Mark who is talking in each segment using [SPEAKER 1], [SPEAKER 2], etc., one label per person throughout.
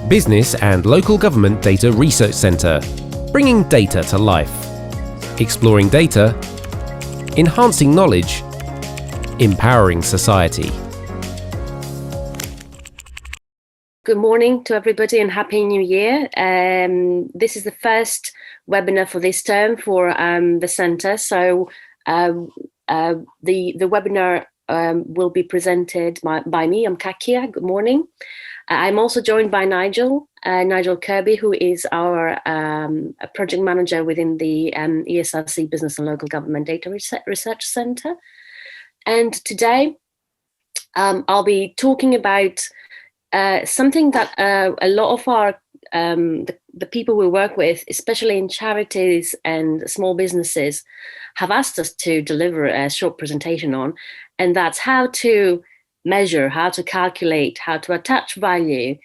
[SPEAKER 1] Business and Local Government Data Research Centre, bringing data to life. Exploring data, enhancing knowledge, empowering society.
[SPEAKER 2] Good morning to everybody and Happy New Year. This is the first webinar for this term for the centre. So the webinar will be presented by me. I'm Kakia. Good morning. I'm also joined by Nigel Kirby, who is our project manager within the ESRC Business and Local Government Data Research Centre. And today I'll be talking about something that a lot of our the people we work with, especially in charities and small businesses, have asked us to deliver a short presentation on, and that's how to measure, how to calculate, how to attach value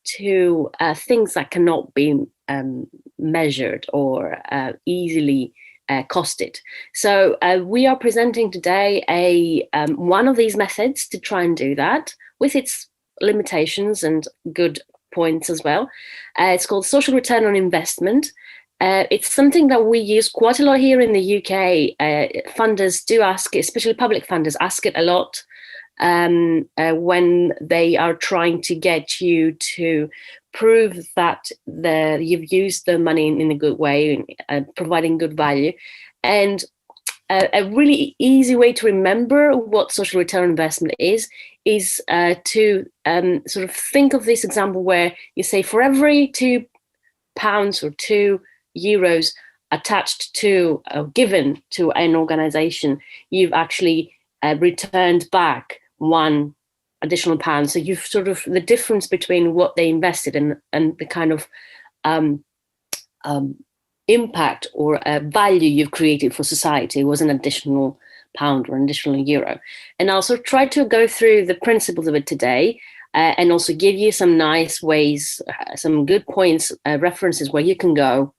[SPEAKER 2] to things that cannot be measured or easily costed. So we are presenting today one of these methods to try and do that, with its limitations and good points as well. It's called social return on investment. It's something that we use quite a lot here in the UK. Funders do ask, especially public funders, ask it a lot when they are trying to get you to prove that you've used the money in a good way, providing good value. And a really easy way to remember what social return on investment is to sort of think of this example where you say for every £2 or €2 attached to given to an organization, you've actually returned back £1 additional pound. So you've sort of the difference between what they invested and the kind of impact or value you've created for society was an additional pound or an additional euro. And I'll sort of try to go through the principles of it today and also give you some nice ways, some good points, references where you can go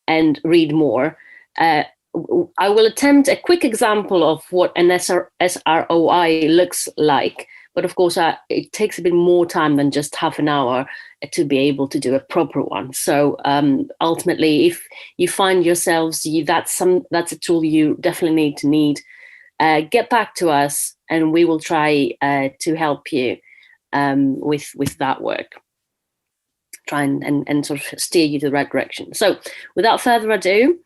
[SPEAKER 2] and read more. I will attempt a quick example of what an SROI looks like, but of course it takes a bit more time than just half an hour to be able to do a proper one. So ultimately, if you find yourselves, that's a tool you definitely need, get back to us and we will try to help you with that work. Try and sort of steer you to the right direction. So without further ado,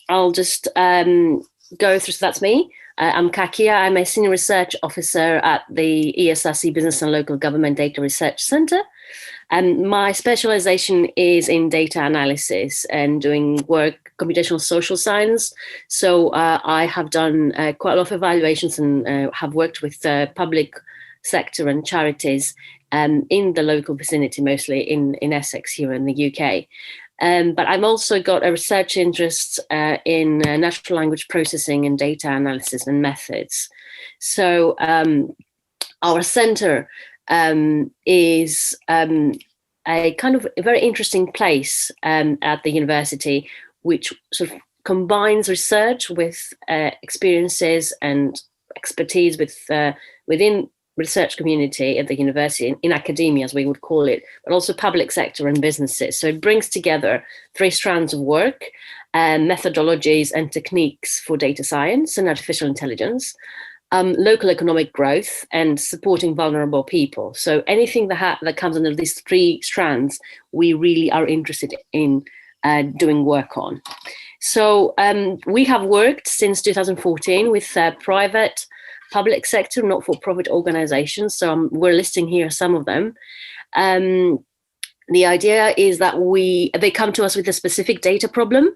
[SPEAKER 2] I'll just go through. So that's me. I'm Kakia. I'm a Senior Research Officer at the ESRC Business and Local Government Data Research Centre. And my specialisation is in data analysis and doing work, computational social science. So I have done quite a lot of evaluations and have worked with public sector and charities in the local vicinity, mostly in Essex here in the UK. But I've also got a research interest in natural language processing and data analysis and methods. So our centre is a kind of a very interesting place at the university, which sort of combines research with experiences and expertise within research community at the university, in academia as we would call it, but also public sector and businesses. So it brings together 3 strands of work, methodologies and techniques for data science and artificial intelligence, local economic growth and supporting vulnerable people. So anything that comes under these 3 strands, we really are interested in doing work on. So we have worked since 2014 with private, public sector, not-for-profit organizations. So we're listing here some of them. The idea is that they come to us with a specific data problem,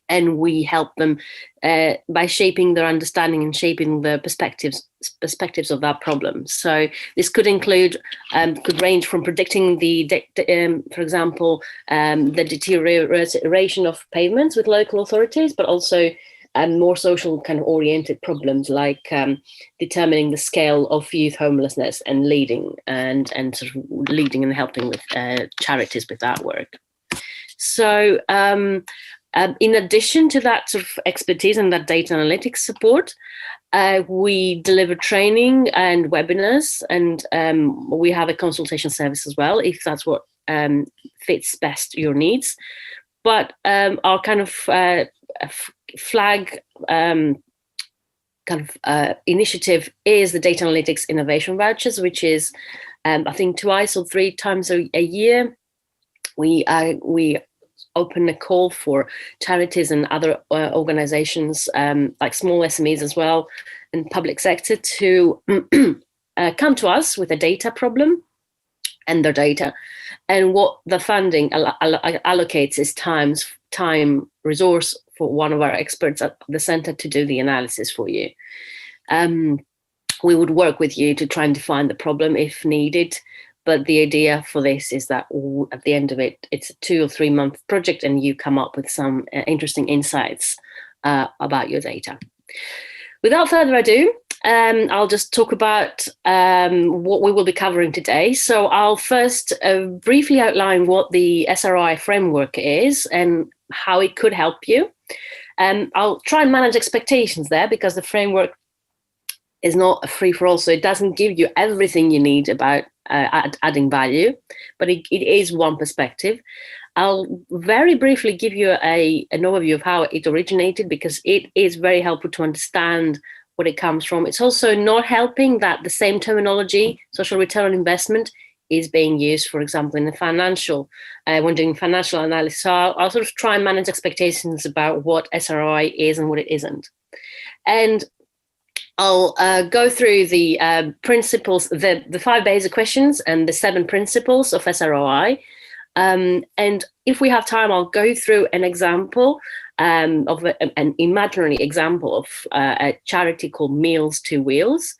[SPEAKER 2] and we help them by shaping their understanding and shaping the perspectives of that problem. So this could range from predicting for example, the deterioration of pavements with local authorities, but also more social kind of oriented problems like determining the scale of youth homelessness and leading and helping with charities with that work. So In addition to that sort of expertise and that data analytics support, we deliver training and webinars, and we have a consultation service as well, if that's what fits best your needs. But our kind of flag initiative is the Data Analytics Innovation Vouchers, which is, I think, 2 or 3 times a year. We open a call for charities and other organizations, like small SMEs as well, and public sector, to come to us with a data problem and their data. And what the funding allocates is time, resource for one of our experts at the center to do the analysis for you. We would work with you to try and define the problem if needed. But the idea for this is that at the end of it, it's a 2 or 3 month project, and you come up with some interesting insights about your data. Without further ado, I'll just talk about what we will be covering today. So I'll first briefly outline what the SROI Framework is and how it could help you. I'll try and manage expectations there, because the framework is not a free-for-all, so it doesn't give you everything you need about adding value, but it is one perspective. I'll very briefly give you an overview of how it originated, because it is very helpful to understand what it comes from. It's also not helping that the same terminology, social return on investment, is being used, for example, in the financial, when doing financial analysis. So I'll sort of try and manage expectations about what SROI is and what it isn't. And I'll go through the principles, the 5 basic questions and the 7 principles of SROI. And if we have time, I'll go through an example of an imaginary example of a charity called Meals to Wheels.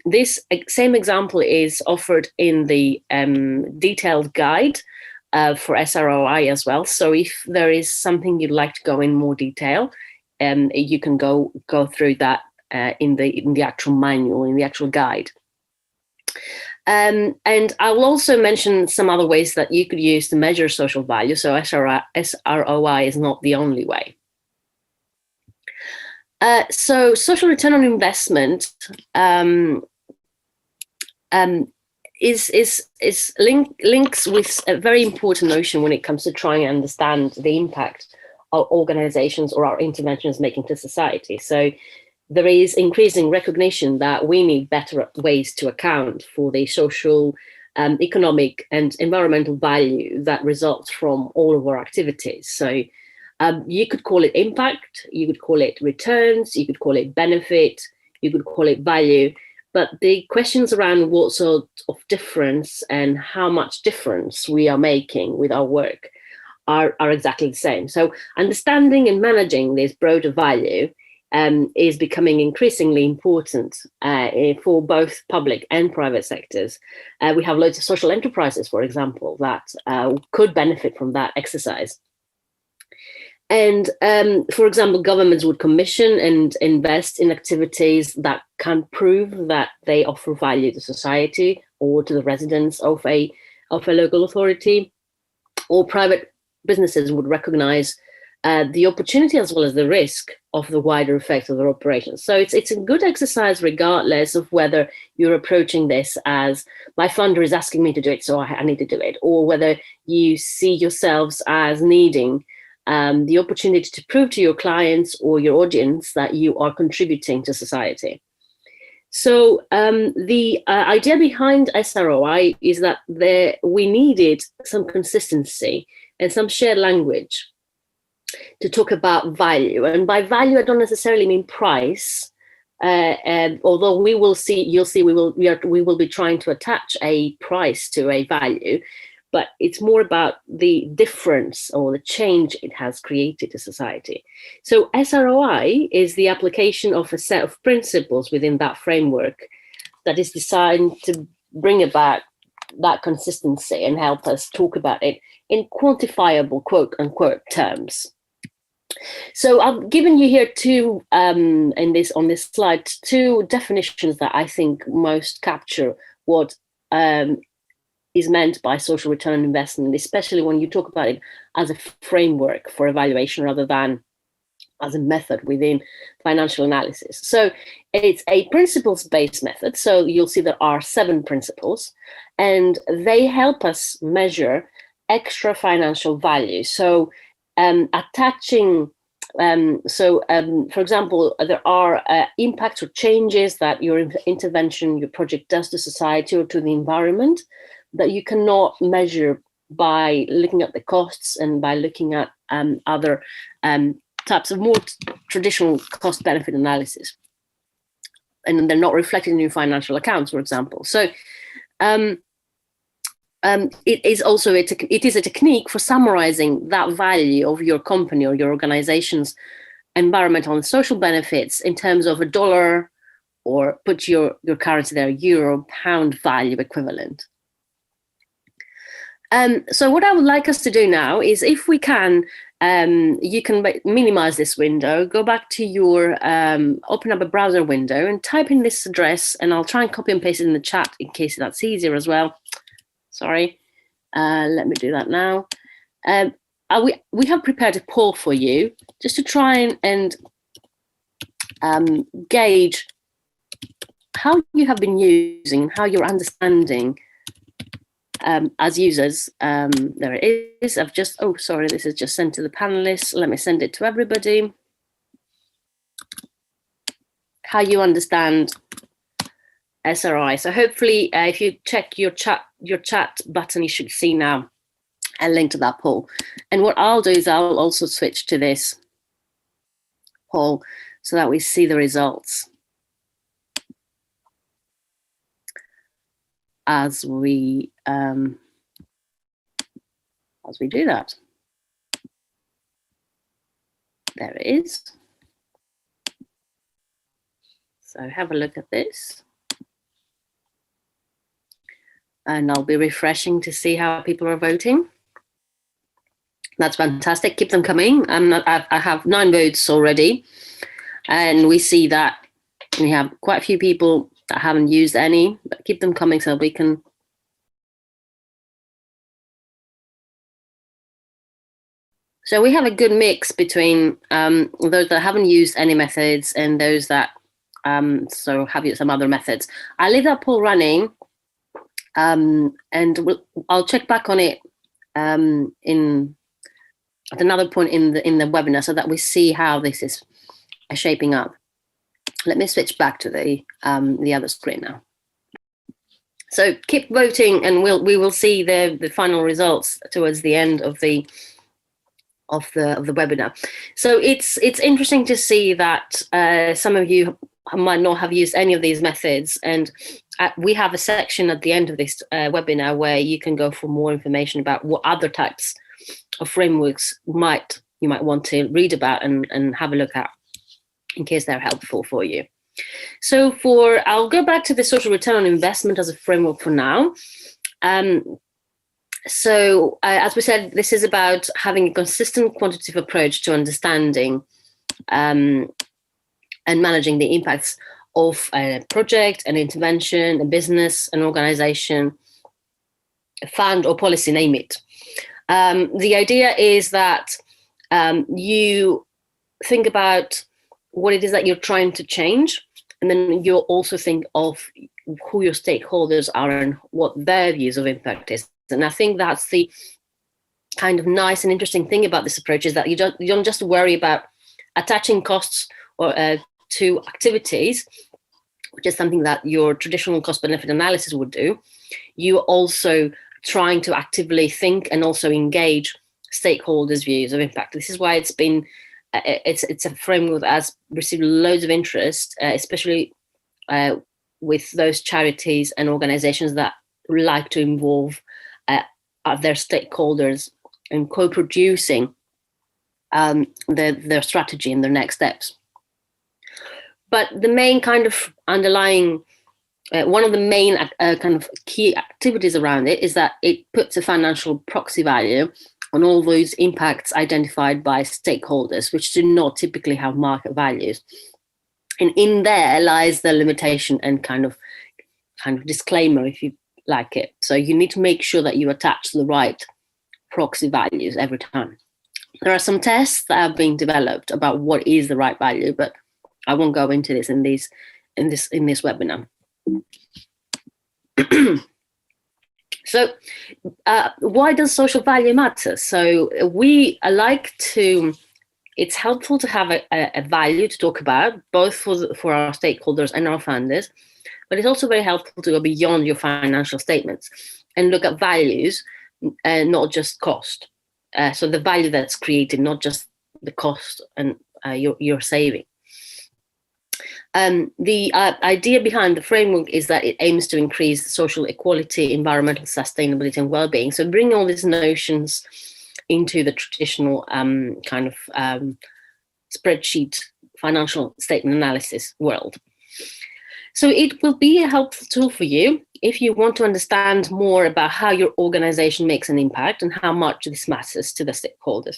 [SPEAKER 2] This same example is offered in the detailed guide for SROI as well. So if there is something you'd like to go in more detail, you can go through that in the actual manual, in the actual guide. And I'll also mention some other ways that you could use to measure social value. So SROI is not the only way. So social return on investment links with a very important notion when it comes to trying to understand the impact our organizations or our interventions making to society. So there is increasing recognition that we need better ways to account for the social, economic and environmental value that results from all of our activities. So you could call it impact, you could call it returns, you could call it benefit, you could call it value, but the questions around what sort of difference and how much difference we are making with our work are exactly the same. So understanding and managing this broader value is becoming increasingly important for both public and private sectors. We have loads of social enterprises, for example, that could benefit from that exercise. And for example, governments would commission and invest in activities that can prove that they offer value to society or to the residents of a local authority, or private businesses would recognize the opportunity as well as the risk of the wider effect of their operations. So it's a good exercise regardless of whether you're approaching this as my funder is asking me to do it, so I need to do it, or whether you see yourselves as needing the opportunity to prove to your clients or your audience that you are contributing to society. So the idea behind SROI is that we needed some consistency and some shared language to talk about value. And by value, I don't necessarily mean price. Although we will be trying to attach a price to a value, but it's more about the difference or the change it has created to society. So SROI is the application of a set of principles within that framework that is designed to bring about that consistency and help us talk about it in quantifiable, quote unquote, terms. So I've given you here on this slide, 2 definitions that I think most capture what is meant by social return on investment, especially when you talk about it as a framework for evaluation rather than as a method within financial analysis. So it's a principles-based method. So you'll see there are 7 principles, and they help us measure extra financial value. So attaching, for example, there are impacts or changes that your intervention, your project does to society or to the environment that you cannot measure by looking at the costs and by looking at other types of more traditional cost-benefit analysis, and they're not reflected in your financial accounts, for example. So it is also it is a technique for summarizing that value of your company or your organization's environmental and social benefits in terms of a dollar, or put your currency there, euro, pound value equivalent. So what I would like us to do now is, if we can, you can minimize this window, go back to your, open up a browser window and type in this address, and I'll try and copy and paste it in the chat in case that's easier as well. Sorry, let me do that now. We have prepared a poll for you just to try and gauge how you have been using, how you're understanding as users. There it is. I've just, oh, sorry, this is just sent to the panelists. Let me send it to everybody. How you understand SROI. So hopefully, if you check your chat button, you should see now a link to that poll. And what I'll do is I'll also switch to this poll so that we see the results as we do that. There it is. So have a look at this. And I'll be refreshing to see how people are voting. That's fantastic. Keep them coming. I have 9 votes already. And we see that we have quite a few people that haven't used any, but keep them coming so we can. So we have a good mix between those that haven't used any methods and those that so have used some other methods. I'll leave that poll running, and I'll check back on it at another point in the webinar so that we see how this is shaping up. Let me switch back to the other screen now. So keep voting, and we will see the final results towards the end of the webinar. So it's interesting to see that some of you might not have used any of these methods, and we have a section at the end of this webinar where you can go for more information about what other types of frameworks you might want to read about and have a look at, in case they're helpful for you. So I'll go back to the social return on investment as a framework for now. So as we said, this is about having a consistent quantitative approach to understanding and managing the impacts of a project, an intervention, a business, an organization, a fund or policy, name it. The idea is that you think about what it is that you're trying to change, and then you'll also think of who your stakeholders are and what their views of impact is. And I think that's the kind of nice and interesting thing about this approach, is that you don't just worry about attaching costs or to activities, which is something that your traditional cost-benefit analysis would do. You're also trying to actively think and also engage stakeholders' views of impact. This is why it's a framework that has received loads of interest, especially with those charities and organizations that like to involve their stakeholders in co-producing their strategy and their next steps. But the main kind of underlying, one of the main kind of key activities around it is that it puts a financial proxy value on all those impacts identified by stakeholders, which do not typically have market values. And in there lies the limitation and kind of disclaimer, if you like it. So you need to make sure that you attach the right proxy values every time. There are some tests that have been developed about what is the right value, but I won't go into this in this webinar. So why does social value matter? So it's helpful to have a value to talk about, both for our stakeholders and our funders, but it's also very helpful to go beyond your financial statements and look at values and not just cost. So the value that's created, not just the cost and your saving. The idea behind the framework is that it aims to increase social equality, environmental sustainability, and well-being. So bring all these notions into the traditional kind of spreadsheet financial statement analysis world. So it will be a helpful tool for you if you want to understand more about how your organization makes an impact and how much this matters to the stakeholders.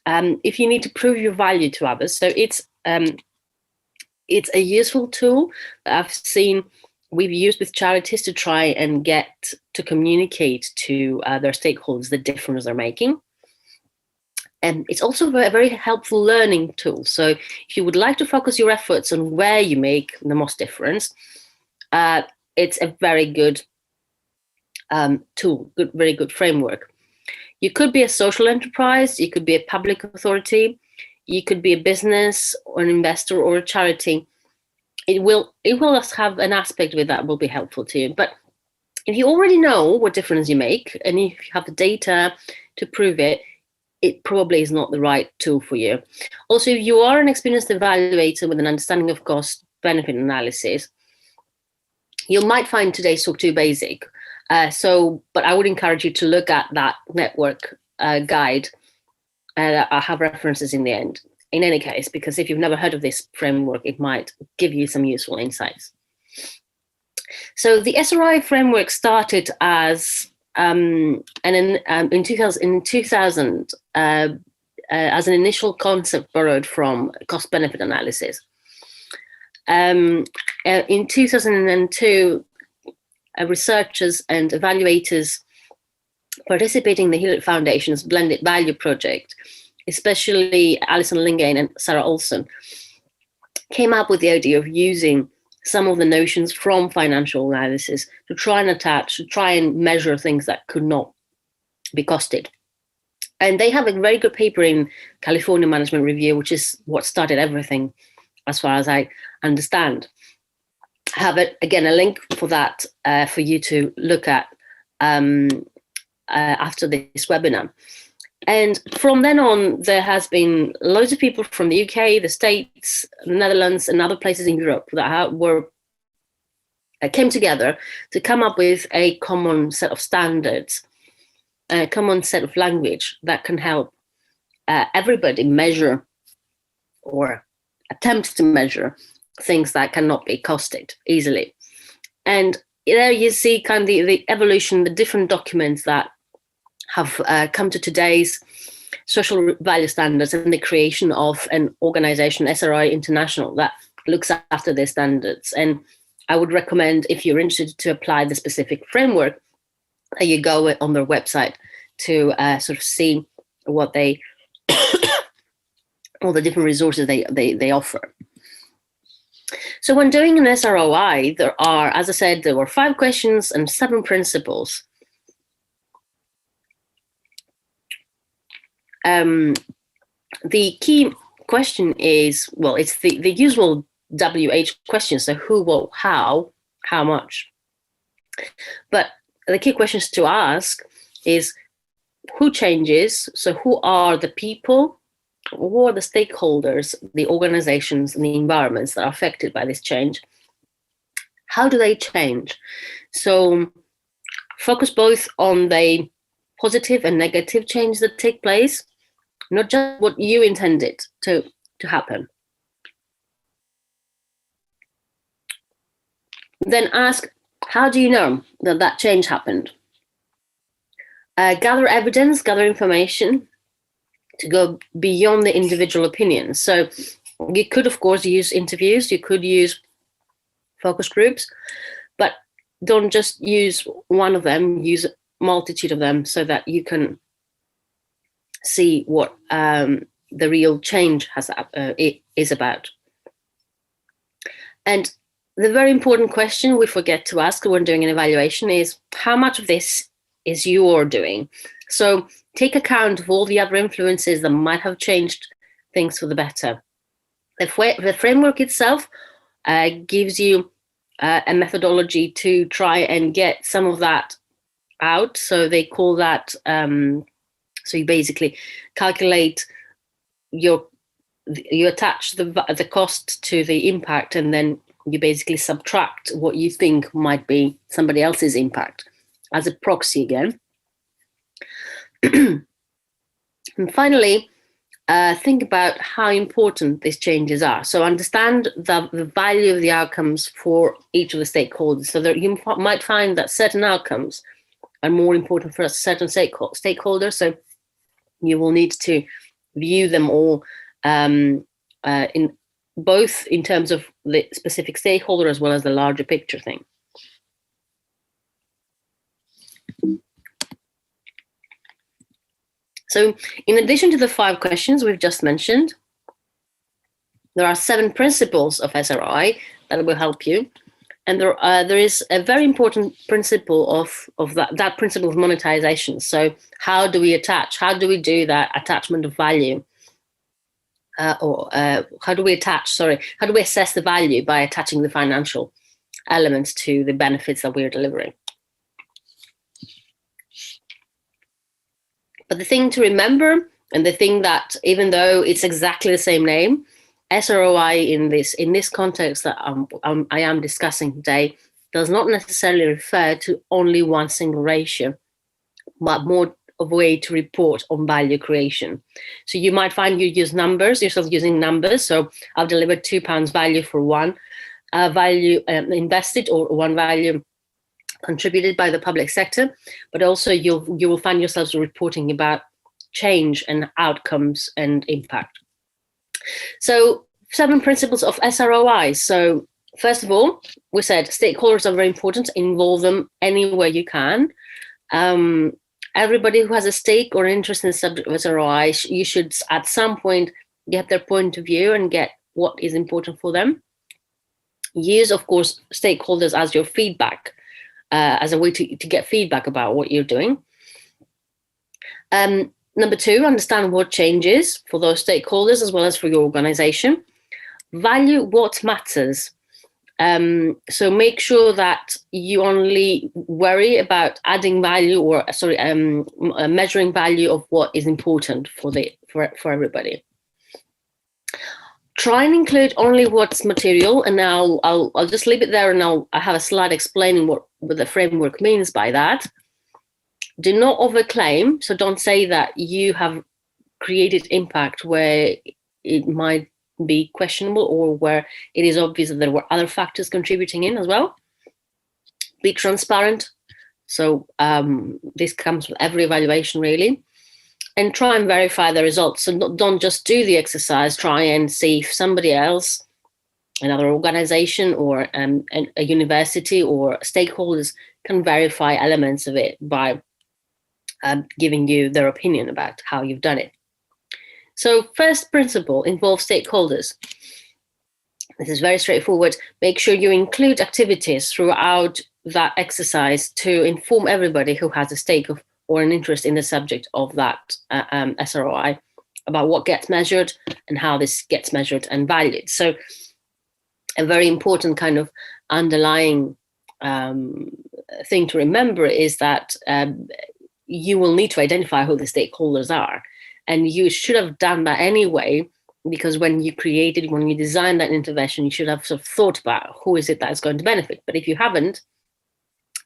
[SPEAKER 2] If you need to prove your value to others, so it's a useful tool that I've seen we've used with charities to try and get to communicate to their stakeholders the difference they're making. And it's also a very helpful learning tool. So if you would like to focus your efforts on where you make the most difference, it's a very good tool, very good framework. You could be a social enterprise, you could be a public authority, you could be a business or an investor or a charity. It will have an aspect with that will be helpful to you. But if you already know what difference you make, and if you have the data to prove it, it probably is not the right tool for you. Also, if you are an experienced evaluator with an understanding of cost-benefit analysis, you might find today's talk too basic. But I would encourage you to look at that network guide. I have references in the end, in any case, because if you've never heard of this framework, it might give you some useful insights. So the SROI framework started as in 2000 as an initial concept borrowed from cost-benefit analysis. In 2002, researchers and evaluators participating in the Hewlett Foundation's Blended Value project, especially Alison Lingane and Sarah Olson, came up with the idea of using some of the notions from financial analysis to try and measure things that could not be costed. And they have a very good paper in California Management Review, which is what started everything, as far as I understand. I have, again, a link for that for you to look at after this webinar. And from then on, there has been loads of people from the UK, the States, the Netherlands, and other places in Europe that came together to come up with a common set of standards, a common set of language that can help everybody measure or attempt to measure things that cannot be costed easily. And there you see kind of the evolution, the different documents that have come to today's social value standards and the creation of an organization, SROI International, that looks after their standards. And I would recommend, if you're interested to apply the specific framework, that you go on their website to sort of see what they, all the different resources they offer. So when doing an SROI, there are, as I said, there were 5 questions and 7 principles. The key question is, well, it's the usual WH question, so who, what, how much. But the key questions to ask is who changes, so who are the people, who are the stakeholders, the organizations and the environments that are affected by this change? How do they change? So focus both on the positive and negative change that take place, not just what you intended to happen. Then ask, how do you know that change happened? Gather evidence, gather information to go beyond the individual opinions. So you could, of course, use interviews, you could use focus groups, but don't just use one of them, use a multitude of them so that you can see what the real change is about. And the very important question we forget to ask when doing an evaluation is how much of this is you're doing? So take account of all the other influences that might have changed things for the better. The framework itself gives you a methodology to try and get some of that out. So they call that, so you basically calculate you attach the cost to the impact, and then you basically subtract what you think might be somebody else's impact as a proxy again. And finally, think about how important these changes are. So understand the value of the outcomes for each of the stakeholders. So that you might find that certain outcomes are more important for a certain stakeholder. So you will need to view them all in both in terms of the specific stakeholder as well as the larger picture thing. So in addition to the 5 questions we've just mentioned, there are 7 principles of SROI that will help you. And there is a very important principle of that principle of monetization. So how do we attach? How do we do that attachment of value? How do we assess the value by attaching the financial elements to the benefits that we're delivering? But the thing to remember, and the thing that, even though it's exactly the same name, SROI in this context that I am discussing today does not necessarily refer to only one single ratio, but more of a way to report on value creation. So you might find you use numbers, you're sort of using numbers. So I've delivered £2 value for one value invested, or one value contributed by the public sector, but also you will find yourselves reporting about change and outcomes and impact. So 7 principles of SROI. So first of all, we said stakeholders are very important. Involve them anywhere you can. Everybody who has a stake or interest in the subject of SROI, you should at some point get their point of view and get what is important for them. Use, of course, stakeholders as your feedback, as a way to get feedback about what you're doing. Number 2, understand what changes for those stakeholders as well as for your organization. Value what matters. So make sure that you only worry about adding value, or measuring value of what is important for everybody. Try and include only what's material, and now I'll just leave it there, and I have a slide explaining what the framework means by that. Do not overclaim, so don't say that you have created impact where it might be questionable, or where it is obvious that there were other factors contributing in as well. Be transparent. So this comes with every evaluation, really. And try and verify the results. So don't just do the exercise, try and see if somebody else, another organization or a university or stakeholders can verify elements of it by giving you their opinion about how you've done it. So first principle, involve stakeholders. This is very straightforward. Make sure you include activities throughout that exercise to inform everybody who has a stake or an interest in the subject of that SROI about what gets measured and how this gets measured and valued. So a very important kind of underlying thing to remember is that you will need to identify who the stakeholders are. And you should have done that anyway, because when you designed that intervention, you should have sort of thought about who is it that is going to benefit. But if you haven't,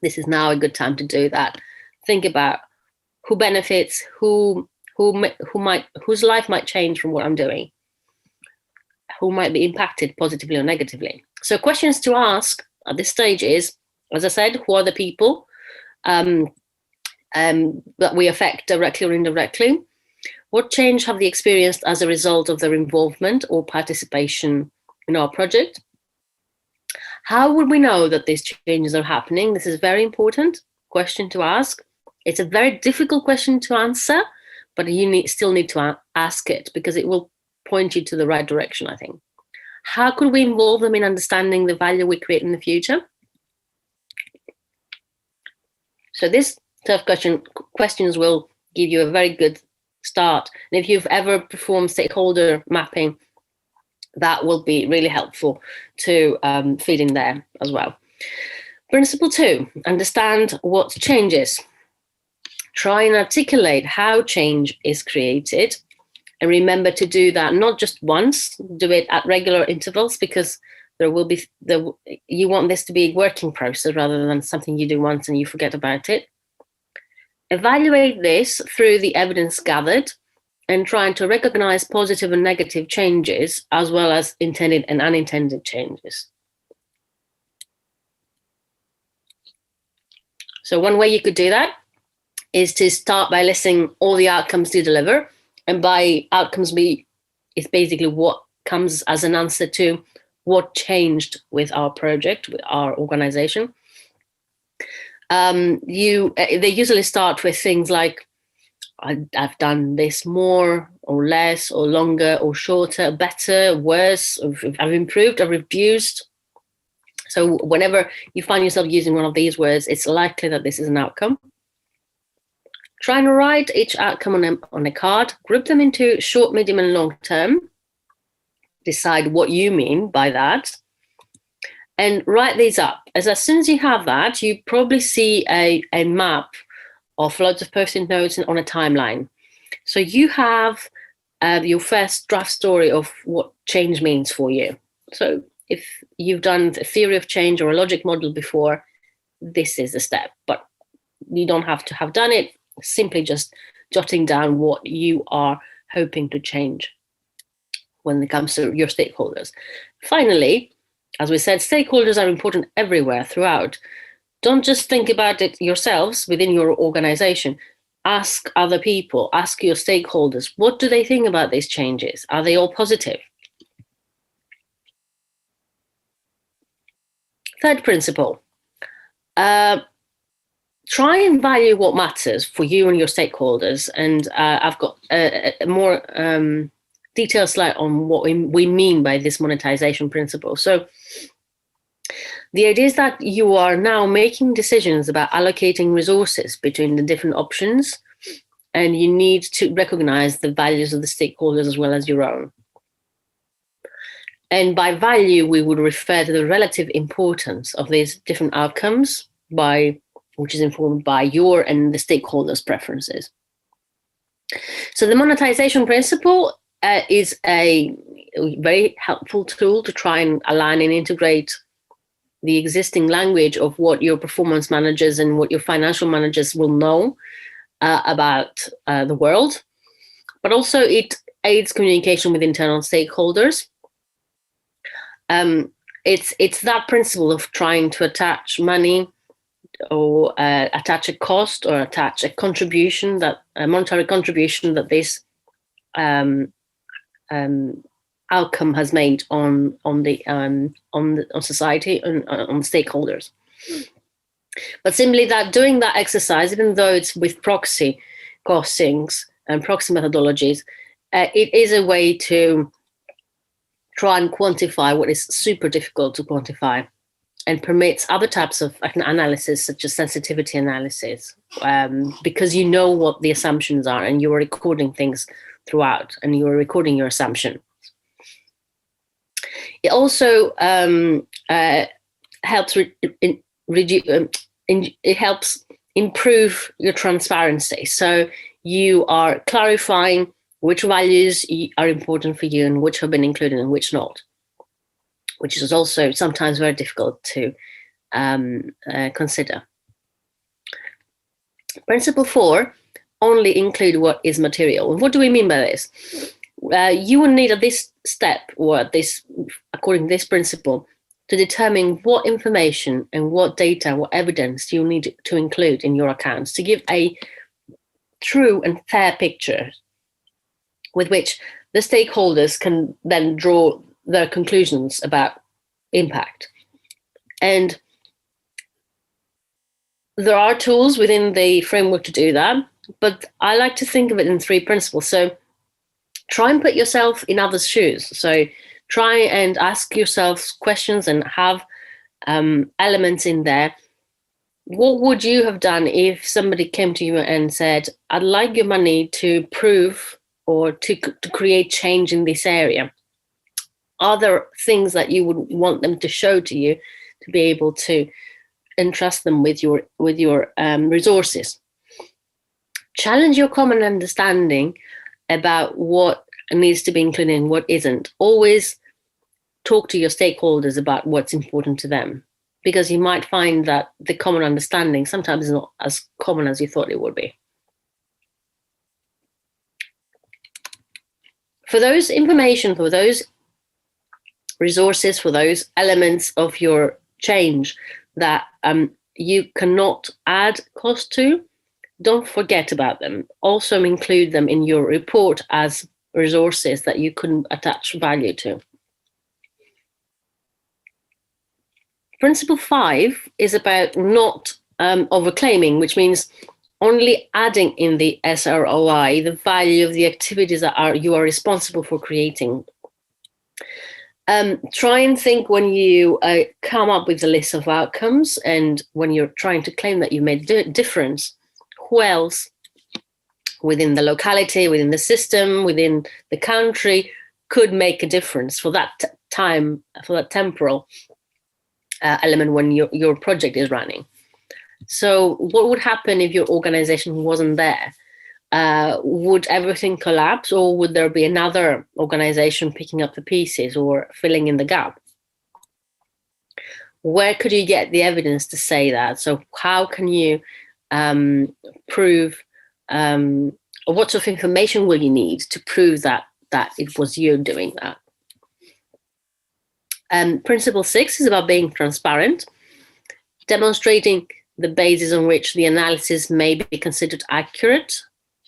[SPEAKER 2] this is now a good time to do that. Think about who benefits, whose life might change from what I'm doing, who might be impacted positively or negatively. So questions to ask at this stage is, as I said, who are the people that we affect directly or indirectly? What change have they experienced as a result of their involvement or participation in our project? How would we know that these changes are happening? This is a very important question to ask. It's a very difficult question to answer, but you still need to ask it because it will point you to the right direction, I think. How could we involve them in understanding the value we create in the future? So this tough questions will give you a very good start. And if you've ever performed stakeholder mapping, that will be really helpful to feed in there as well. Principle 2, understand what changes. Try and articulate how change is created. And remember to do that not just once, do it at regular intervals, because there will be you want this to be a working process rather than something you do once and you forget about it. Evaluate this through the evidence gathered and trying to recognize positive and negative changes as well as intended and unintended changes. So one way you could do that is to start by listing all the outcomes you deliver. And by outcomes, it's basically what comes as an answer to what changed with our project, with our organization. They usually start with things like, I've done this more or less or longer or shorter, better, worse, I've improved, I've reduced. So whenever you find yourself using one of these words, it's likely that this is an outcome. Try and write each outcome on a card, group them into short, medium, and long term. Decide what you mean by that. And write these up. As soon as you have that, you probably see a map of loads of Post-it notes on a timeline. So you have your first draft story of what change means for you. So if you've done a theory of change or a logic model before, this is the step. But you don't have to have done it. Simply just jotting down what you are hoping to change when it comes to your stakeholders. Finally, as we said, stakeholders are important everywhere throughout. Don't just think about it yourselves within your organization. Ask other people, ask your stakeholders, what do they think about these changes? Are they all positive? Third principle, try and value what matters for you and your stakeholders. And I've got a more detailed slide on what we mean by this monetization principle. So the idea is that you are now making decisions about allocating resources between the different options, and you need to recognize the values of the stakeholders as well as your own. And by value, we would refer to the relative importance of these different outcomes, which is informed by your and the stakeholders' preferences. So the monetization principle is a very helpful tool to try and align and integrate the existing language of what your performance managers and what your financial managers will know about the world. But also it aids communication with internal stakeholders. It's that principle of trying to attach money or attach a cost or attach a contribution, a monetary contribution that this outcome has made on society and on stakeholders. But simply doing that exercise, even though it's with proxy costings and proxy methodologies, it is a way to try and quantify what is super difficult to quantify, and permits other types of analysis, such as sensitivity analysis, because you know what the assumptions are and you're recording things throughout and you're recording your assumption. It also helps it helps improve your transparency. So you are clarifying which values are important for you and which have been included and which not, which is also sometimes very difficult to consider. Principle 4, only include what is material. And what do we mean by this? You will need at this step, or according to this principle, to determine what information and what data, what evidence you need to include in your accounts to give a true and fair picture with which the stakeholders can then draw their conclusions about impact. And there are tools within the framework to do that, but I like to think of it in 3 principles. So try and put yourself in others' shoes. So try and ask yourself questions and have elements in there. What would you have done if somebody came to you and said, I'd like your money to prove or to create change in this area? Are there things that you would want them to show to you to be able to entrust them with your resources? Challenge your common understanding about what needs to be included and what isn't. Always talk to your stakeholders about what's important to them, because you might find that the common understanding sometimes is not as common as you thought it would be. For those information, for those resources, for those elements of your change that you cannot add cost to, don't forget about them. Also include them in your report as resources that you couldn't attach value to. Principle 5 is about not overclaiming, which means only adding in the SROI the value of the activities that you are responsible for creating. Try and think when you come up with a list of outcomes and when you're trying to claim that you made a difference, who else within the locality, within the system, within the country could make a difference for that time, for that temporal element when your project is running. So what would happen if your organization wasn't there? Would everything collapse, or would there be another organization picking up the pieces or filling in the gap? Where could you get the evidence to say that? So how can you prove, or what sort of information will you need to prove that it was you doing that? Principle 6 is about being transparent, demonstrating the basis on which the analysis may be considered accurate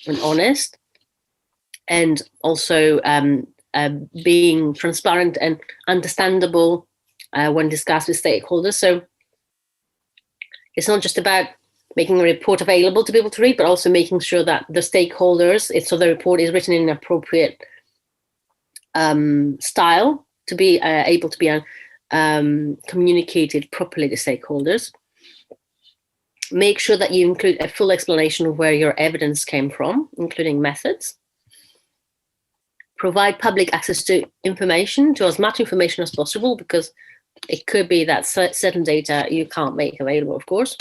[SPEAKER 2] and honest, and also being transparent and understandable when discussed with stakeholders. So it's not just about making a report available to people to read, but also making sure that the stakeholders, so the report is written in an appropriate style to be able to be communicated properly to stakeholders. Make sure that you include a full explanation of where your evidence came from, including methods. Provide public access to information, to as much information as possible, because it could be that certain data you can't make available, of course.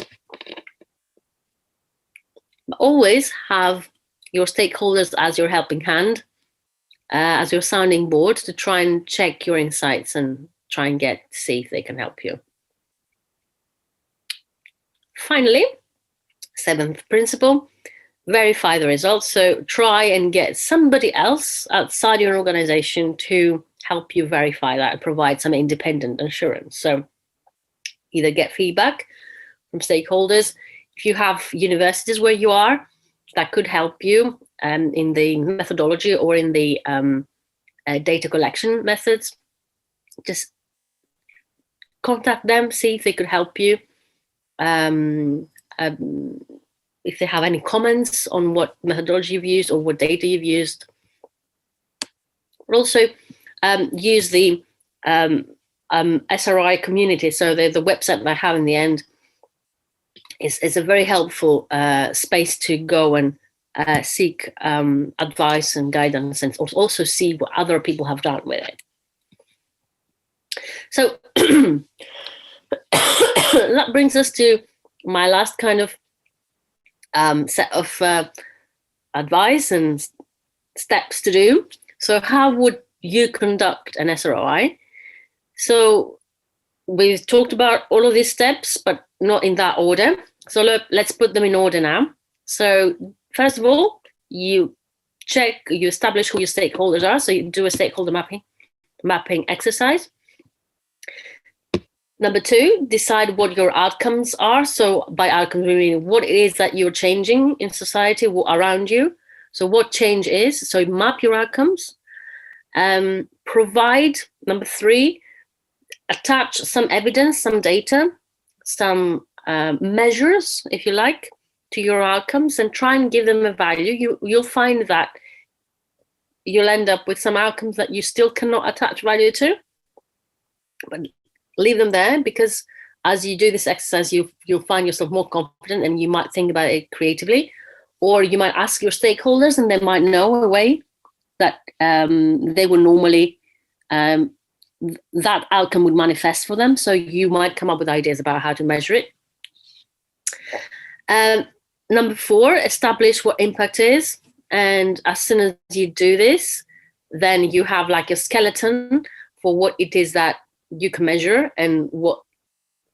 [SPEAKER 2] But always have your stakeholders as your helping hand, as your sounding board, to try and check your insights and try and see if they can help you. Finally, 7th principle, verify the results. So try and get somebody else outside your organization to help you verify that and provide some independent assurance. So either get feedback from stakeholders. If you have universities where you are, that could help you in the methodology or in the data collection methods. Just contact them, see if they could help you. If they have any comments on what methodology you've used or what data you've used. But also use the SROI community. So the website that I have in the end is a very helpful space to go and seek advice and guidance, and also see what other people have done with it. So that brings us to my last kind of set of advice and steps to do. So how would you conduct an SROI? So we've talked about all of these steps, but not in that order. So let's put them in order now. So first of all, you establish who your stakeholders are. So you do a stakeholder mapping exercise. Number 2, decide what your outcomes are. So by outcomes, we mean what it is that you're changing in society around you. So what change is. So map your outcomes. Provide, number 3, attach some evidence, some data, some measures, if you like, to your outcomes and try and give them a value, you'll find that you'll end up with some outcomes that you still cannot attach value to, but leave them there, because as you do this exercise, you'll find yourself more confident and you might think about it creatively, or you might ask your stakeholders and they might know a way that they would normally, that outcome would manifest for them. So you might come up with ideas about how to measure it. Number 4, establish what impact is. And as soon as you do this, then you have like a skeleton for what it is that you can measure and what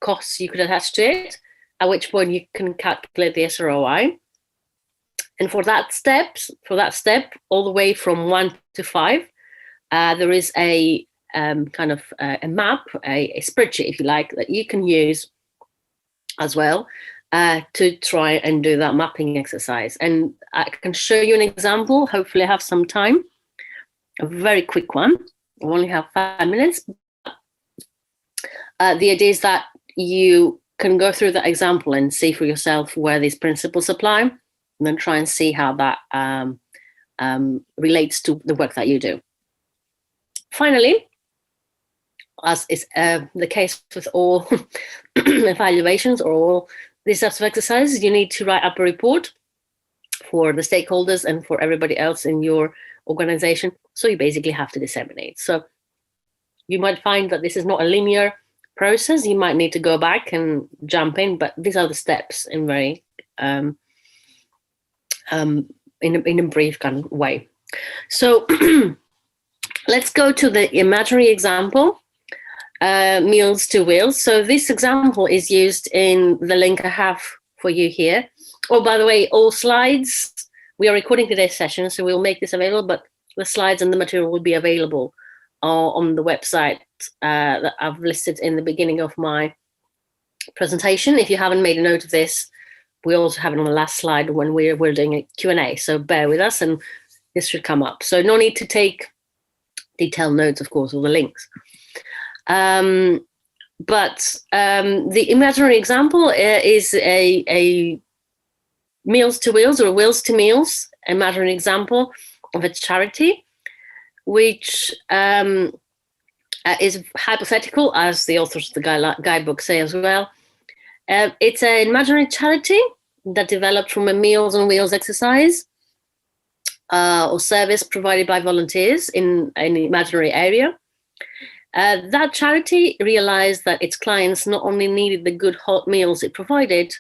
[SPEAKER 2] costs you could attach to it, at which point you can calculate the SROI. And for that step, all the way from 1 to 5, there is a kind of a map, a spreadsheet, if you like, that you can use as well to try and do that mapping exercise. And I can show you an example. Hopefully I have some time, a very quick one. I only have 5 minutes. The idea is that you can go through that example and see for yourself where these principles apply, and then try and see how that relates to the work that you do. Finally, as is the case with all evaluations or all these types of exercises, you need to write up a report for the stakeholders and for everybody else in your organization. So you basically have to disseminate. So you might find that this is not a linear process. You might need to go back and jump in, but these are the steps in very in a brief kind of way. So let's go to the imaginary example, meals to wheels. So this example is used in the link I have for you here. Oh, by the way, all slides, we are recording today's session, so we'll make this available, but the slides and the material will be available on the website that I've listed in the beginning of my presentation. If you haven't made a note of this, we also have it on the last slide when we're doing a Q&A, so bear with us and this should come up. So no need to take detailed notes, of course, or the links. But the imaginary example is a Meals to Wheels or Wheels to Meals imaginary example of a charity, which is hypothetical, as the authors of the guidebook say as well. It's an imaginary charity that developed from a Meals on Wheels exercise or service provided by volunteers in an imaginary area. That charity realized that its clients not only needed the good hot meals it provided,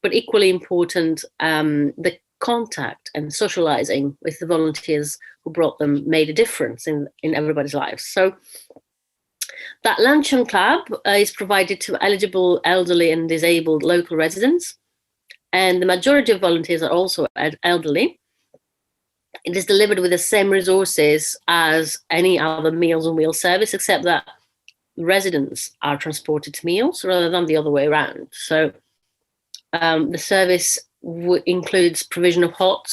[SPEAKER 2] but equally important, the contact and socializing with the volunteers who brought them made a difference in everybody's lives. So that luncheon club is provided to eligible elderly and disabled local residents, and the majority of volunteers are also elderly. It is delivered with the same resources as any other Meals on Wheels service, except that residents are transported to meals rather than the other way around. So the service includes provision of hot,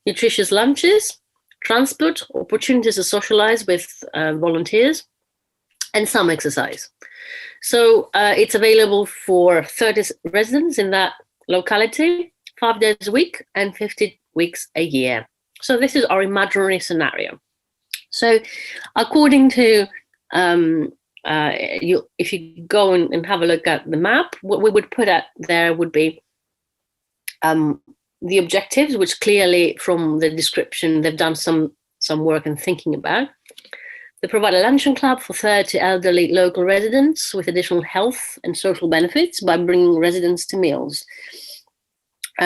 [SPEAKER 2] nutritious lunches, transport, opportunities to socialize with volunteers, and some exercise. So it's available for 30 residents in that locality, 5 days a week and 50 weeks a year. So this is our imaginary scenario. So according to, if you go and have a look at the map, what we would put out there would be the objectives, which clearly from the description, they've done some work and thinking about. They provide a luncheon club for 30 elderly local residents with additional health and social benefits by bringing residents to meals.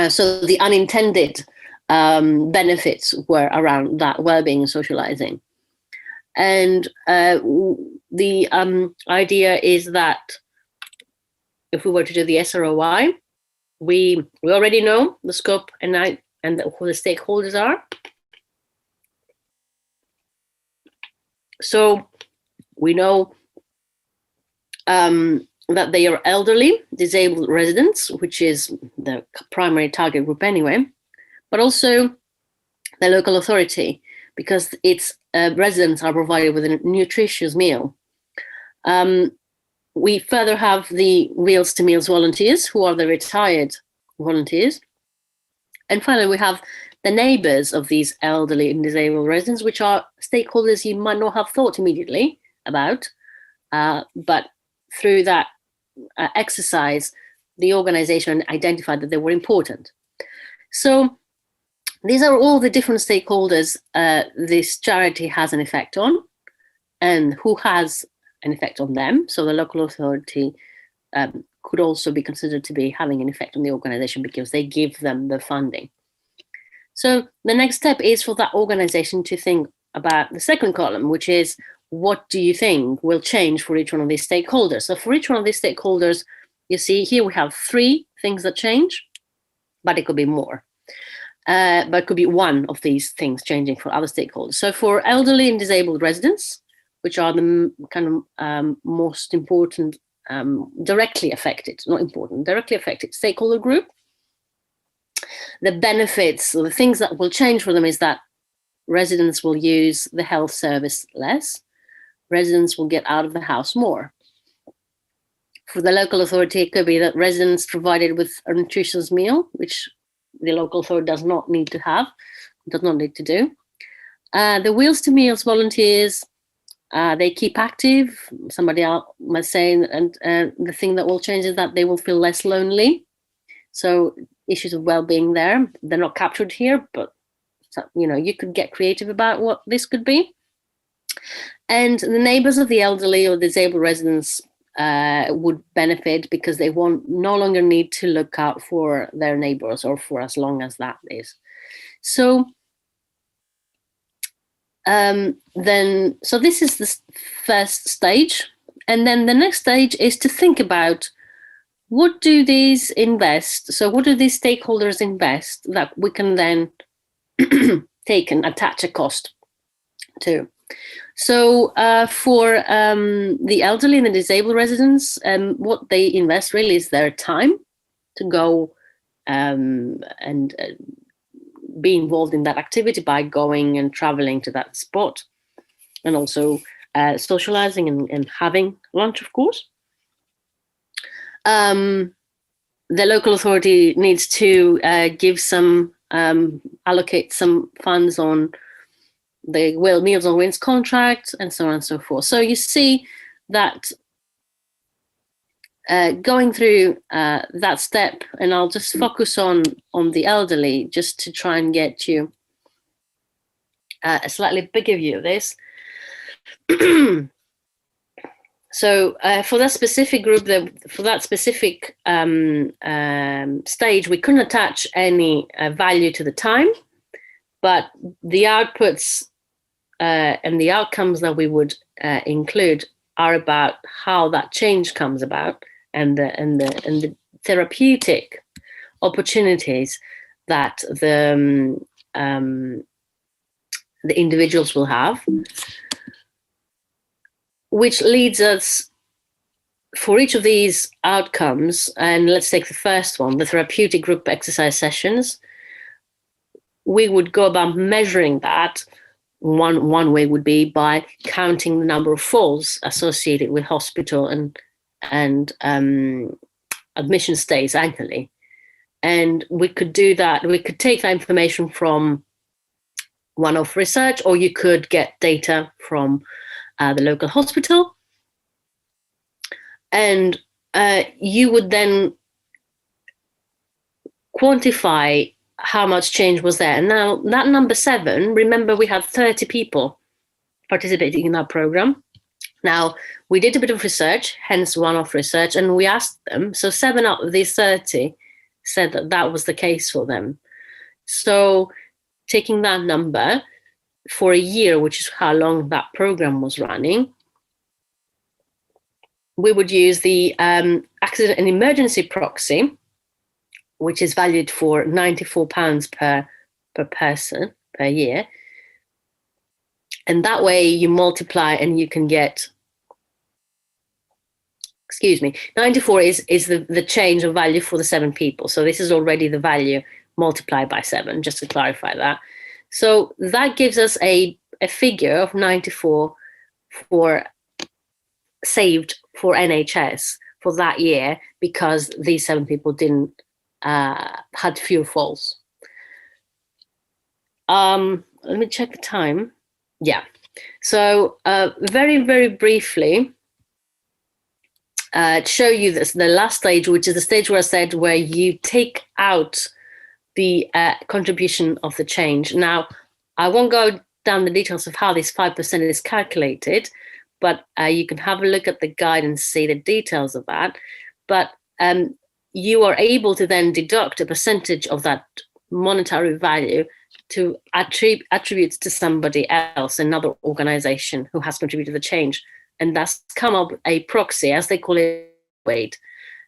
[SPEAKER 2] So the unintended benefits were around that well-being and socializing. And the idea is that if we were to do the SROI, we already know the scope and who the stakeholders are. So we know that they are elderly, disabled residents, which is the primary target group anyway, but also the local authority, because its residents are provided with a nutritious meal. We further have the Wheels to Meals volunteers, who are the retired volunteers. And finally, we have the neighbours of these elderly and disabled residents, which are stakeholders you might not have thought immediately about, but through that exercise, the organisation identified that they were important. So these are all the different stakeholders this charity has an effect on, and who has an effect on them. So the local authority could also be considered to be having an effect on the organisation because they give them the funding. So the next step is for that organisation to think about the second column, which is, what do you think will change for each one of these stakeholders? So for each one of these stakeholders, you see here we have 3 things that change, but it could be more. But it could be one of these things changing for other stakeholders. So for elderly and disabled residents, which are the kind of most important, directly affected stakeholder group, the benefits or the things that will change for them is that residents will use the health service less. Residents will get out of the house more. For the local authority, it could be that residents provided with a nutritious meal, which the local authority does not need to do. The Wheels to Meals volunteers, they keep active. Somebody else was saying, and the thing that will change is that they will feel less lonely. So issues of well-being there, they're not captured here, but you could get creative about what this could be. And the neighbours of the elderly or disabled residents would benefit because they no longer need to look out for their neighbours or for as long as that is. So so this is the first stage. And then the next stage is to think about, what do these invest? So what do these stakeholders invest that we can then take and attach a cost to? So for the elderly and the disabled residents, what they invest really is their time to go and be involved in that activity by going and traveling to that spot, and also socializing and having lunch, of course. The local authority needs to allocate some funds on the Meals on Wheels contract, and so on and so forth. So you see that going through that step, and I'll just focus on the elderly just to try and get you a slightly bigger view of this. So for that specific group, for that specific stage, we couldn't attach any value to the time, but the outputs and the outcomes that we would include are about how that change comes about, and the therapeutic opportunities that the individuals will have, which leads us, for each of these outcomes, and let's take the first one, the therapeutic group exercise sessions, we would go about measuring that. One way would be by counting the number of falls associated with hospital and admission stays annually. And we could do that. We could take that information from one-off research, or you could get data from the local hospital. And you would then quantify how much change was there. And now that number 7, remember we had 30 people participating in that program. Now we did a bit of research, hence one-off research, and we asked them, so 7 out of these 30 said that that was the case for them. So taking that number for a year, which is how long that program was running, we would use the accident and emergency proxy, which is valued for £94 per person per year. And that way you multiply and you can get, 94 is the change of value for the 7 people. So this is already the value multiplied by 7, just to clarify that. So that gives us a figure of 94 for saved for NHS for that year because these 7 people didn't had fewer falls. Let me check the time. Yeah. So very, very briefly, to show you this, the last stage, which is the stage where I said where you take out the contribution of the change. Now, I won't go down the details of how this 5% is calculated, but you can have a look at the guide and see the details of that. But you are able to then deduct a percentage of that monetary value to attribute to somebody else, another organization who has contributed to the change, and thus come up with a proxy, as they call it, weight,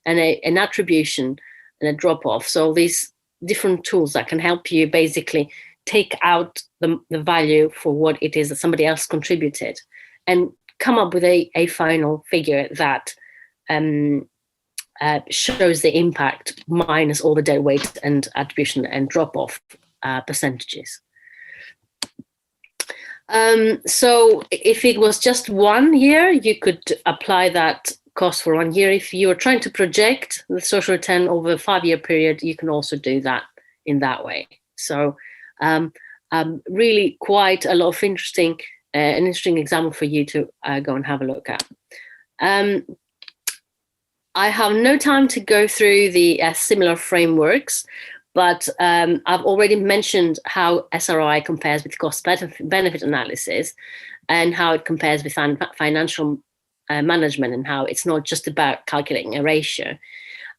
[SPEAKER 2] and an attribution and a drop-off. So these different tools that can help you basically take out the value for what it is that somebody else contributed and come up with a final figure that shows the impact minus all the dead weight and attribution and drop-off percentages. So if it was just 1 year, you could apply that cost for 1 year. If you're trying to project the social return over a 5-year period, you can also do that in that way. So really quite a lot of an interesting example for you to go and have a look at. I have no time to go through the similar frameworks, but I've already mentioned how SROI compares with cost-benefit analysis and how it compares with financial management, and how it's not just about calculating a ratio.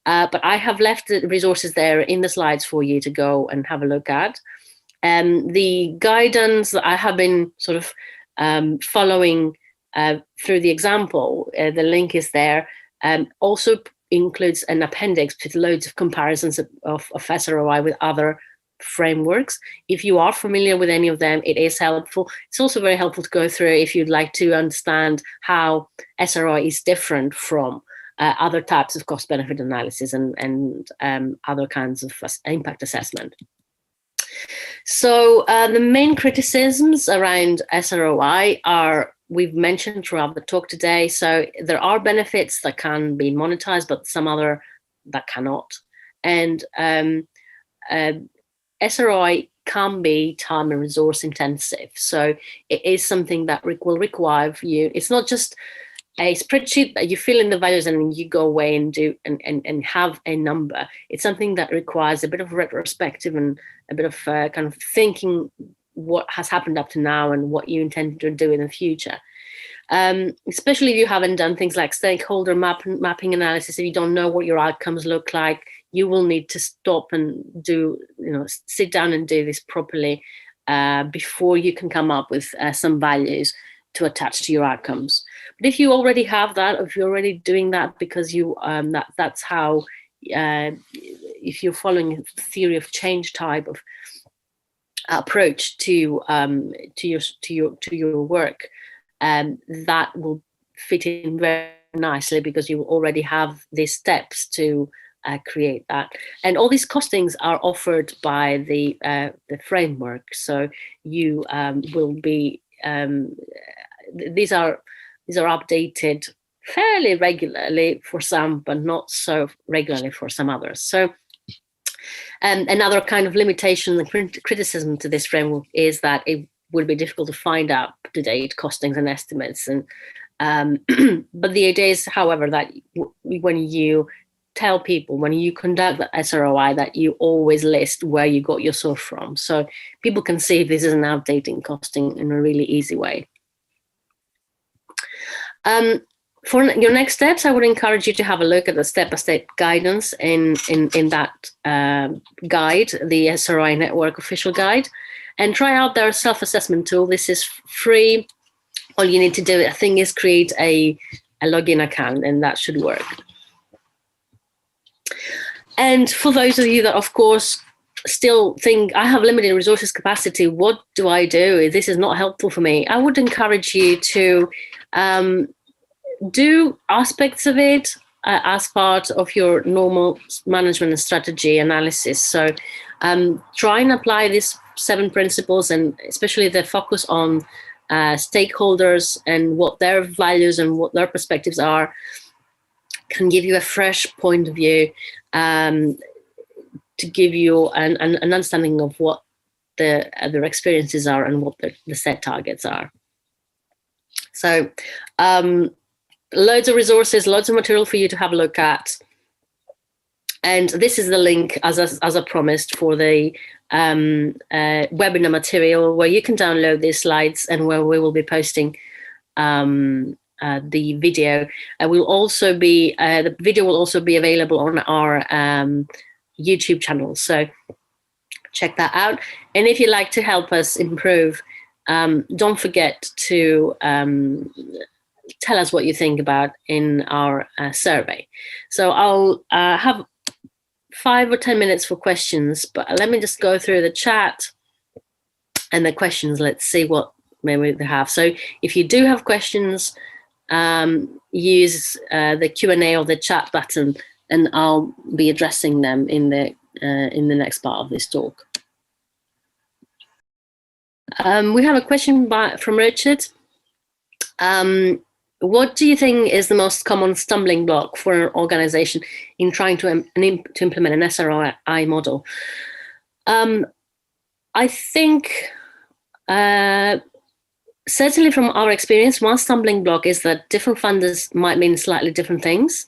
[SPEAKER 2] But I have left the resources there in the slides for you to go and have a look at. The guidance that I have been sort of following through the example, the link is there, also includes an appendix with loads of comparisons of SROI with other frameworks. If you are familiar with any of them, it is helpful. It's also very helpful to go through if you'd like to understand how SROI is different from other types of cost-benefit analysis and other kinds of impact assessment. So the main criticisms around SROI are, we've mentioned throughout the talk today. So there are benefits that can be monetized, but some other that cannot. And SROI can be time and resource intensive. So it is something that will require you. It's not just a spreadsheet that you fill in the values and you go away and do and have a number. It's something that requires a bit of retrospective and a bit of kind of thinking what has happened up to now and what you intend to do in the future. Especially if you haven't done things like stakeholder mapping analysis, if you don't know what your outcomes look like, you will need to stop and sit down and do this properly before you can come up with some values to attach to your outcomes. But if you already have that, if you're already doing that because you that's how, if you're following a theory of change type of approach to your work, that will fit in very nicely because you already have these steps to create that. And all these costings are offered by the framework, so you will be these are updated fairly regularly for some, but not so regularly for some others. So another kind of limitation and criticism to this framework is that it would be difficult to find up-to-date costings and estimates. And but the idea is, however, that when you tell people, when you conduct the SROI, that you always list where you got your source from, so people can see if this is an outdating costing in a really easy way. For your next steps, I would encourage you to have a look at the step-by-step guidance in that guide, the SROI Network official guide, and try out their self-assessment tool. This is free. All you need to do, I think, is create a login account, and that should work. And for those of you that, of course, still think, I have limited resources capacity, what do I do? This is not helpful for me. I would encourage you to do aspects of it as part of your normal management and strategy analysis. So try and apply these 7 principles, and especially the focus on stakeholders and what their values and what their perspectives are, can give you a fresh point of view, to give you an understanding of what their experiences are and what the set targets are. So loads of resources, loads of material for you to have a look at. And this is the link, as I promised, for the webinar material, where you can download these slides and where we will be posting the video. Will also be the video will also be available on our YouTube channel. So check that out. And if you'd like to help us improve, don't forget to tell us what you think about in our survey. So I'll have 5 or 10 minutes for questions, but let me just go through the chat and the questions. Let's see what maybe they have. So if you do have questions, use the Q&A or the chat button, and I'll be addressing them in the next part of this talk. We have a question from Richard. What do you think is the most common stumbling block for an organization in trying to implement an SROI model? I think, certainly from our experience, one stumbling block is that different funders might mean slightly different things.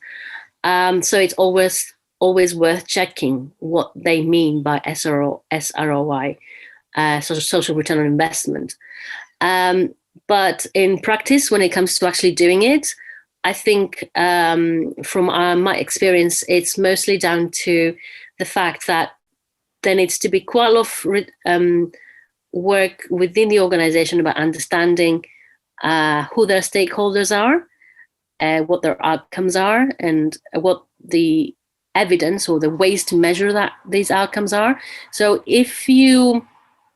[SPEAKER 2] So it's always worth checking what they mean by SROI, social return on investment. But in practice, when it comes to actually doing it, I think from my experience, it's mostly down to the fact that there needs to be quite a lot of work within the organization about understanding who their stakeholders are, what their outcomes are, and what the evidence or the ways to measure that these outcomes are. So if you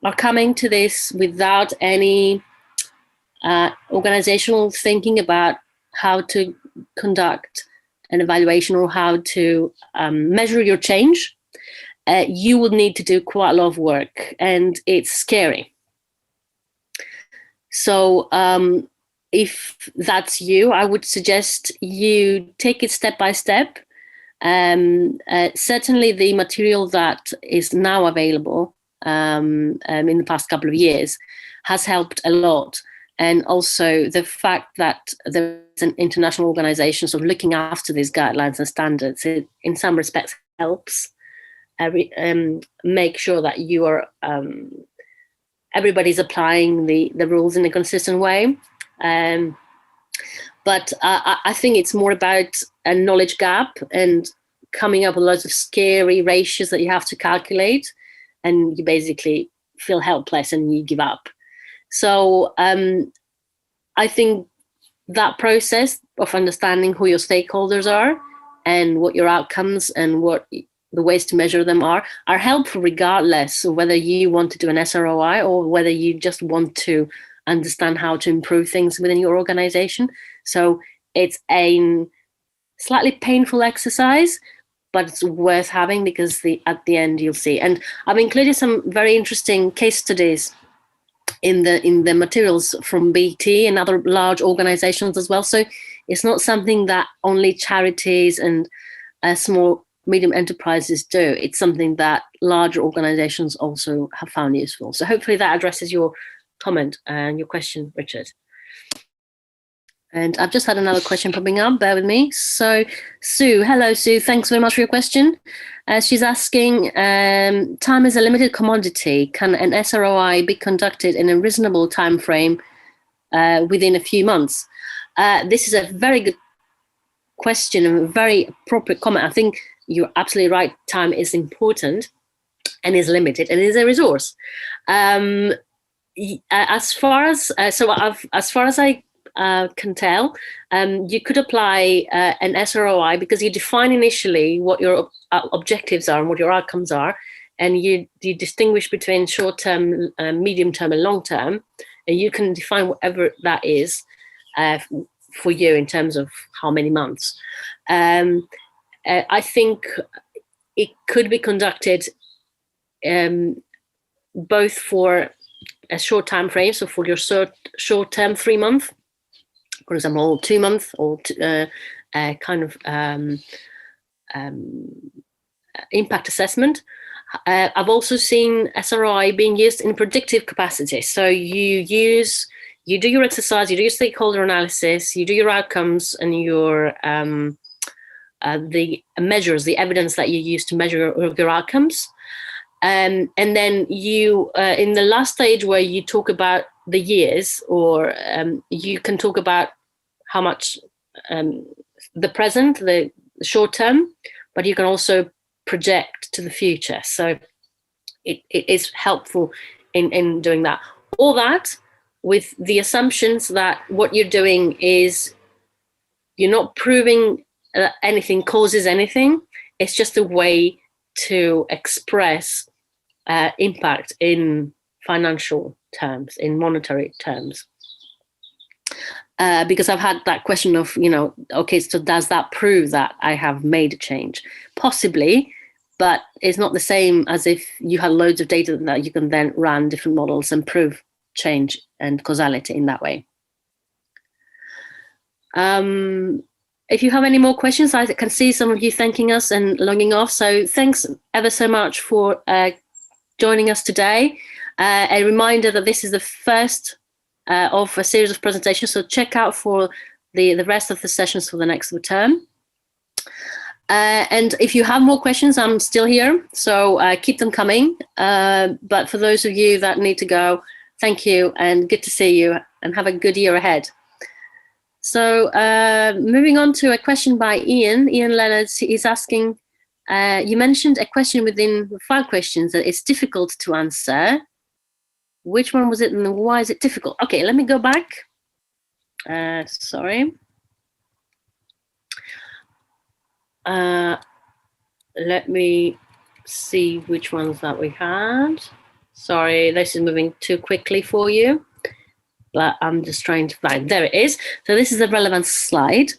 [SPEAKER 2] are coming to this without any organizational thinking about how to conduct an evaluation or how to measure your change, you will need to do quite a lot of work, and it's scary. So if that's you, I would suggest you take it step by step. Certainly the material that is now available in the past couple of years has helped a lot. And also the fact that there's an international organization sort of looking after these guidelines and standards, it in some respects helps make sure that you are everybody's applying the rules in a consistent way. But I think it's more about a knowledge gap and coming up with lots of scary ratios that you have to calculate, and you basically feel helpless and you give up. So I think that process of understanding who your stakeholders are and what your outcomes and what the ways to measure them are helpful regardless of whether you want to do an SROI or whether you just want to understand how to improve things within your organization. So it's a slightly painful exercise, but it's worth having because at the end you'll see. And I've included some very interesting case studies in the materials from BT and other large organizations as well. So it's not something that only charities and small medium enterprises do. It's something that larger organizations also have found useful. So hopefully that addresses your comment and your question, Richard. And I've just had another question popping up, bear with me. So Sue, hello Sue, thanks very much for your question. She's asking, time is a limited commodity. Can an SROI be conducted in a reasonable time frame within a few months? This is a very good question and a very appropriate comment. I think you're absolutely right. Time is important and is limited and is a resource. As far as I can tell, you could apply an SROI because you define initially what your objectives are and what your outcomes are, and you distinguish between short-term, medium-term, and long-term, and you can define whatever that is for you in terms of how many months. I think it could be conducted both for a short time frame. So for your short term 3 month, for example, or 2 month, or kind of impact assessment. I've also seen SROI being used in predictive capacity. So you do your exercise, you do your stakeholder analysis, you do your outcomes and your the measures, the evidence that you use to measure your outcomes. And then you, in the last stage where you talk about the years, or you can talk about how much the present, the short term, but you can also project to the future. So it is helpful in doing that. All that with the assumptions that what you're doing is you're not proving that anything causes anything. It's just a way to express impact in financial terms, in monetary terms. Because I've had that question of, okay, so does that prove that I have made a change? Possibly, but it's not the same as if you had loads of data that you can then run different models and prove change and causality in that way. If you have any more questions, I can see some of you thanking us and logging off. So thanks ever so much for joining us today. A reminder that this is the first of a series of presentations, so check out for the rest of the sessions for the next term. And if you have more questions, I'm still here, so keep them coming. But for those of you that need to go, thank you and good to see you, and have a good year ahead. So moving on to a question by Ian Leonard is asking, you mentioned a question within 5 questions that it's difficult to answer. Which one was it and why is it difficult? Okay, let me go back. Sorry. Let me see which ones that we had. Sorry, this is moving too quickly for you, but I'm just trying to find. There it is. So this is the relevant slide.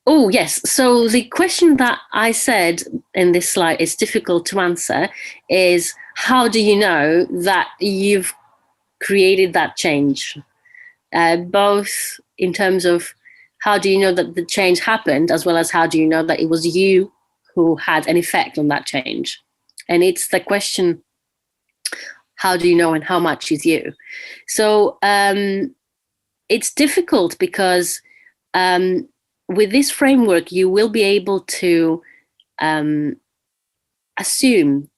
[SPEAKER 2] Oh, yes. So the question that I said in this slide is difficult to answer is, how do you know that you've created that change? Both in terms of how do you know that the change happened, as well as how do you know that it was you who had an effect on that change? And it's the question, how do you know and how much is you? So it's difficult because with this framework, you will be able to assume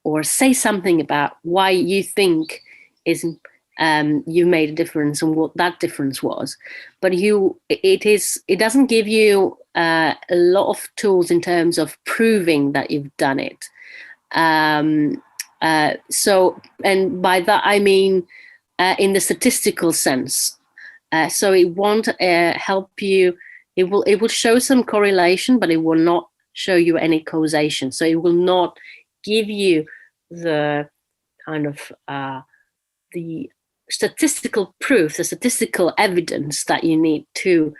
[SPEAKER 2] or say something about why you think you made a difference and what that difference was. But it doesn't give you a lot of tools in terms of proving that you've done it. So, and by that I mean in the statistical sense. So it won't help you. It will show some correlation, but it will not show you any causation. So it will not give you the kind of the statistical proof, the statistical evidence that you need to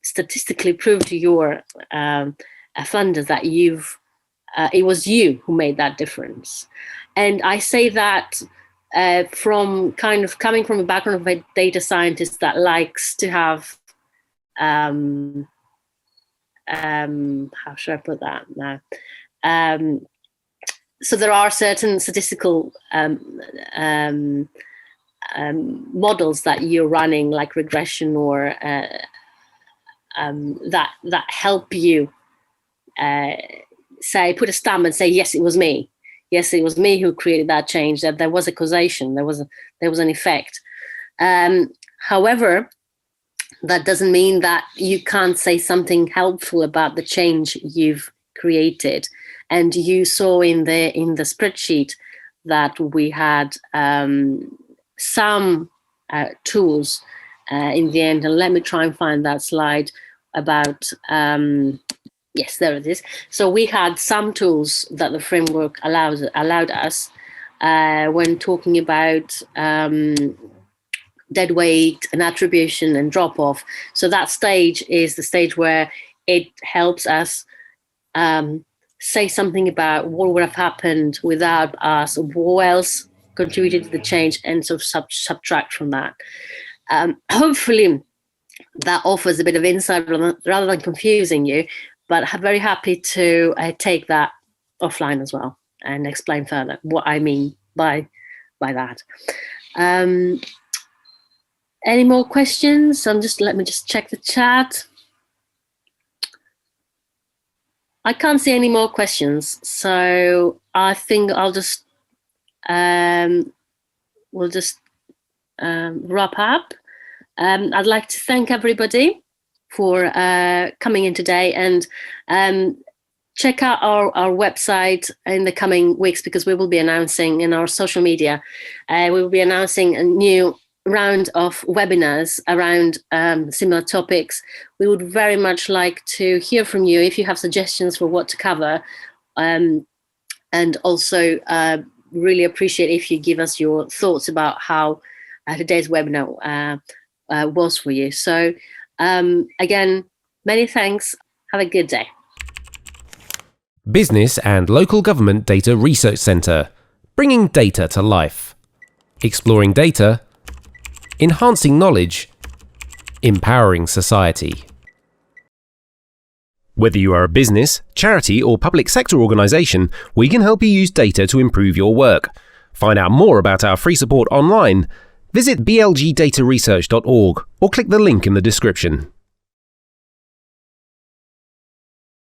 [SPEAKER 2] statistically prove to your funders that it was you who made that difference. And I say that from kind of coming from a background of a data scientist that likes to have how should I put that now? So there are certain statistical models that you're running, like regression, or that help you say, put a stamp and say, yes, it was me. Yes, it was me who created that change. That there was a causation. There was an effect. However, that doesn't mean that you can't say something helpful about the change you've created. And you saw in the spreadsheet that we had some tools in the end. And let me try and find that slide about, yes, there it is. So we had some tools that the framework allowed us when talking about dead weight and attribution and drop off. So that stage is the stage where it helps us say something about what would have happened without us, what else contributed to the change and sort of subtract from that. Hopefully that offers a bit of insight rather than confusing you, but I'm very happy to take that offline as well and explain further what I mean by that. Any more questions? Let me just check the chat. I can't see any more questions, so I think I'll just we'll just wrap up. I'd like to thank everybody for coming in today, and check out our website in the coming weeks, because we will be announcing in our social media, we will be announcing a new round of webinars around similar topics. We would very much like to hear from you if you have suggestions for what to cover, and also really appreciate if you give us your thoughts about how today's webinar was for you. So again, many thanks. Have a good day.
[SPEAKER 1] Business and Local Government Data Research Centre, bringing data to life. Exploring data, enhancing knowledge, empowering society. Whether you are a business, charity or public sector organisation, we can help you use data to improve your work. Find out more about our free support online. Visit blgdataresearch.org or click the link in the description.